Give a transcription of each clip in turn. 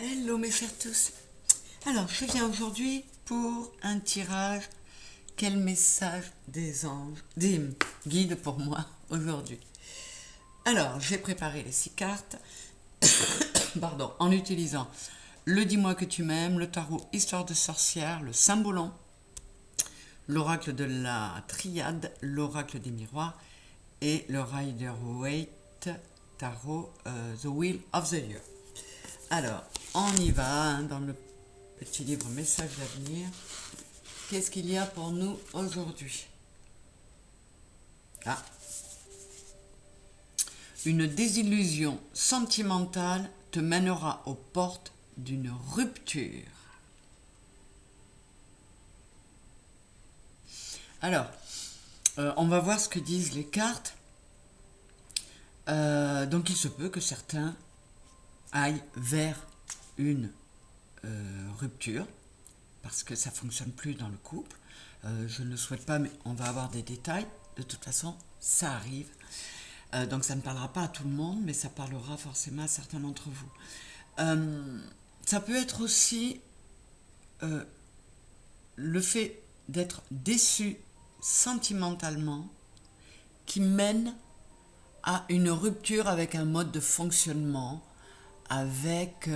Hello mes chers tous. Alors, je viens aujourd'hui pour un tirage. Quel message des anges, des guides pour moi aujourd'hui. Alors, j'ai préparé les 6 cartes, pardon, en utilisant le Dis-moi que tu m'aimes, le tarot Histoire de sorcière, le Symbolon, l'oracle de la triade, l'oracle des miroirs et le Rider-Waite tarot The Wheel of the Year. Alors, on y va hein, dans le petit livre Message d'avenir. Qu'est-ce qu'il y a pour nous aujourd'hui? Ah. Une désillusion sentimentale te mènera aux portes d'une rupture. Alors, on va voir ce que disent les cartes. Donc, il se peut que certains aillent vers une rupture parce que ça fonctionne plus dans le couple. Je ne le souhaite pas, mais on va avoir des détails. De toute façon, ça arrive. Donc ça ne parlera pas à tout le monde, mais ça parlera forcément à certains d'entre vous. Ça peut être aussi le fait d'être déçu sentimentalement qui mène à une rupture avec un mode de fonctionnement, avec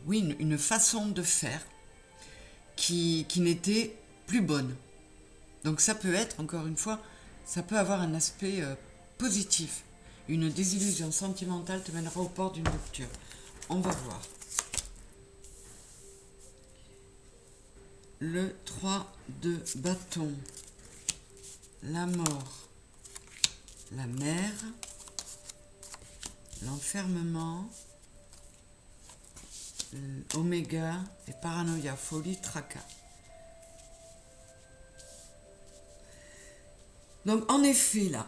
oui, une façon de faire qui n'était plus bonne. Donc ça peut être, encore une fois, ça peut avoir un aspect positif. Une désillusion sentimentale te mènera au port d'une rupture. On va voir. Le 3 de bâton. La mort. La mer. L'enfermement. Oméga et paranoïa, folie, tracas. Donc en effet là,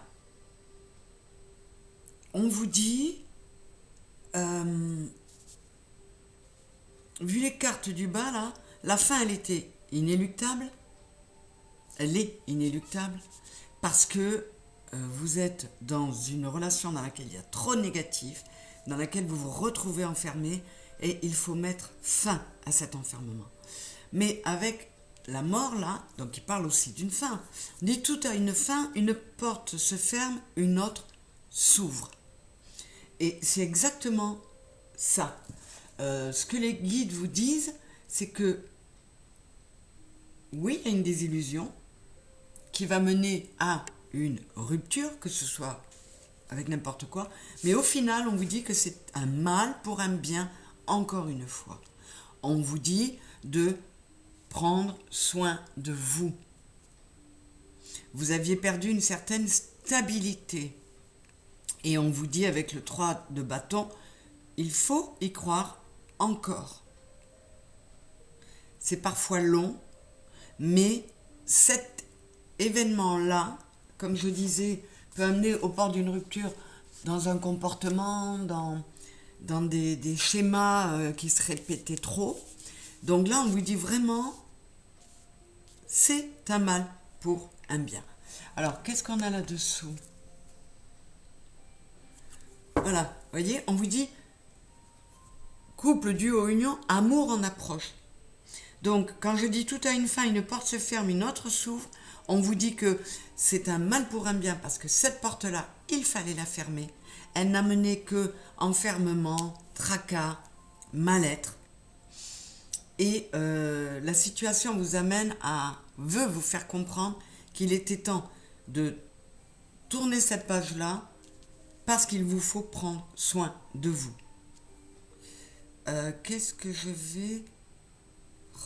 on vous dit, vu les cartes du bas là, la fin elle était inéluctable, elle est inéluctable parce que vous êtes dans une relation dans laquelle il y a trop de négatif, dans laquelle vous vous retrouvez enfermé et il faut mettre fin à cet enfermement. Mais avec la mort là, donc il parle aussi d'une fin. On dit tout a une fin, une porte se ferme, une autre s'ouvre. Et c'est exactement ça. Ce que les guides vous disent, c'est que oui, il y a une désillusion qui va mener à une rupture, que ce soit avec n'importe quoi, mais au final, on vous dit que c'est un mal pour un bien, encore une fois. On vous dit de prendre soin de vous. Vous aviez perdu une certaine stabilité. Et on vous dit avec le 3 de bâton, il faut y croire encore. C'est parfois long, mais cet événement-là, comme je disais, peut amener au port d'une rupture dans un comportement, dans des schémas qui se répétaient trop. Donc là, on vous dit vraiment, c'est un mal pour un bien. Alors, qu'est-ce qu'on a là-dessous? Voilà, vous voyez, on vous dit couple, duo, union, amour en approche. Donc, quand je dis tout a une fin, une porte se ferme, une autre s'ouvre, on vous dit que c'est un mal pour un bien parce que cette porte-là, il fallait la fermer. Elle n'a mené que enfermement, tracas, mal-être. Et la situation vous amène veut vous faire comprendre qu'il était temps de tourner cette page-là parce qu'il vous faut prendre soin de vous. Qu'est-ce que je vais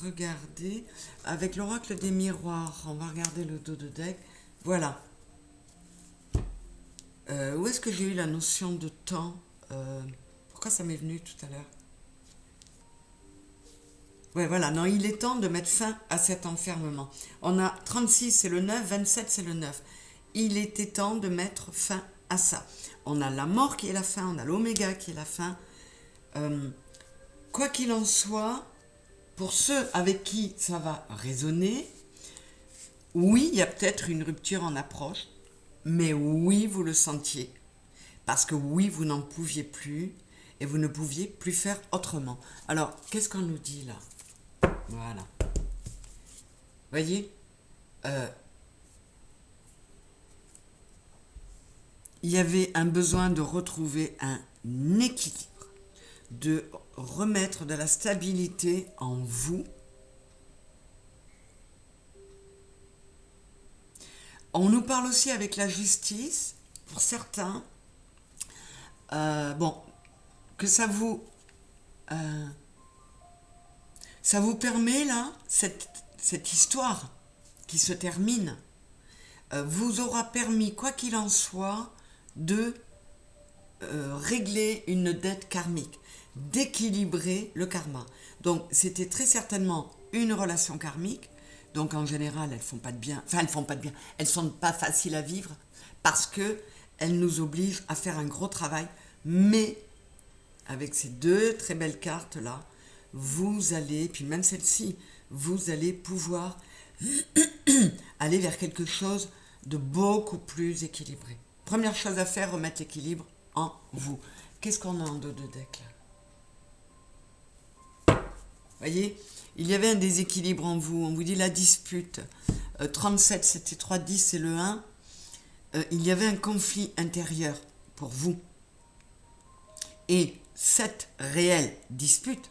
regarder avec l'oracle des miroirs? On va regarder le dos de deck. Voilà. Où est-ce que j'ai eu la notion de temps? Pourquoi ça m'est venu tout à l'heure? Ouais, voilà, non, il est temps de mettre fin à cet enfermement. On a 36, c'est le 9, 27, c'est le 9. Il était temps de mettre fin à ça. On a la mort qui est la fin, on a l'oméga qui est la fin. Quoi qu'il en soit, pour ceux avec qui ça va résonner, oui, il y a peut-être une rupture en approche, mais oui, vous le sentiez. Parce que oui, vous n'en pouviez plus et vous ne pouviez plus faire autrement. Alors, qu'est-ce qu'on nous dit là? Voilà. Voyez, il y avait un besoin de retrouver un équilibre, de remettre de la stabilité en vous. On nous parle aussi avec la justice, pour certains, bon, que ça vous permet là, cette histoire qui se termine, vous aura permis, quoi qu'il en soit, de régler une dette karmique, d'équilibrer le karma. Donc c'était très certainement une relation karmique. Donc en général, elles font pas de bien. Enfin, elles font pas de bien. Elles sont pas faciles à vivre parce que elles nous obligent à faire un gros travail. Mais avec ces deux très belles cartes là, vous allez, puis même celle-ci, vous allez pouvoir aller vers quelque chose de beaucoup plus équilibré. Première chose à faire, remettre l'équilibre en vous. Qu'est-ce qu'on a en dos de deck là? Voyez, il y avait un déséquilibre en vous. On vous dit la dispute. 37, c'était 3, 10, c'est le 1. Il y avait un conflit intérieur pour vous. Et cette réelle dispute,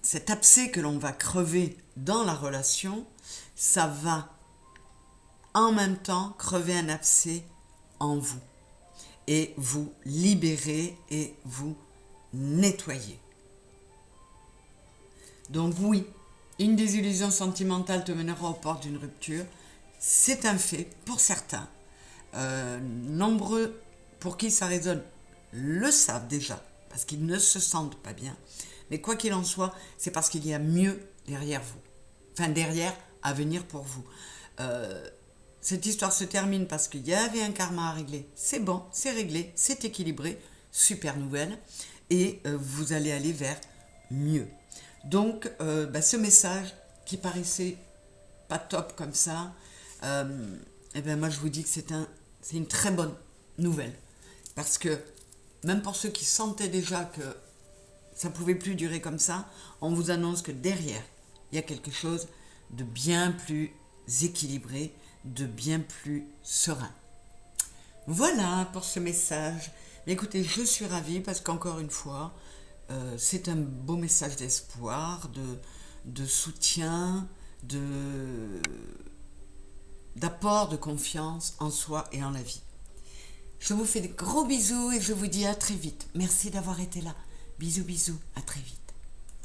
cet abcès que l'on va crever dans la relation, ça va en même temps crever un abcès en vous. Et vous libérer et vous nettoyer. Donc oui, une désillusion sentimentale te mènera aux portes d'une rupture. C'est un fait pour certains. Nombreux pour qui ça résonne le savent déjà, parce qu'ils ne se sentent pas bien. Mais quoi qu'il en soit, c'est parce qu'il y a mieux derrière vous. Enfin, derrière, à venir pour vous. Cette histoire se termine parce qu'il y avait un karma à régler. C'est bon, c'est réglé, c'est équilibré. Super nouvelle. Et vous allez aller vers mieux. Donc, ce message qui paraissait pas top comme ça, moi je vous dis que c'est une très bonne nouvelle. Parce que même pour ceux qui sentaient déjà que ça ne pouvait plus durer comme ça, on vous annonce que derrière, il y a quelque chose de bien plus équilibré, de bien plus serein. Voilà pour ce message. Mais écoutez, je suis ravie parce qu'encore une fois, c'est un beau message d'espoir, de soutien, d'apport de confiance en soi et en la vie. Je vous fais des gros bisous et je vous dis à très vite. Merci d'avoir été là. Bisous, bisous, à très vite.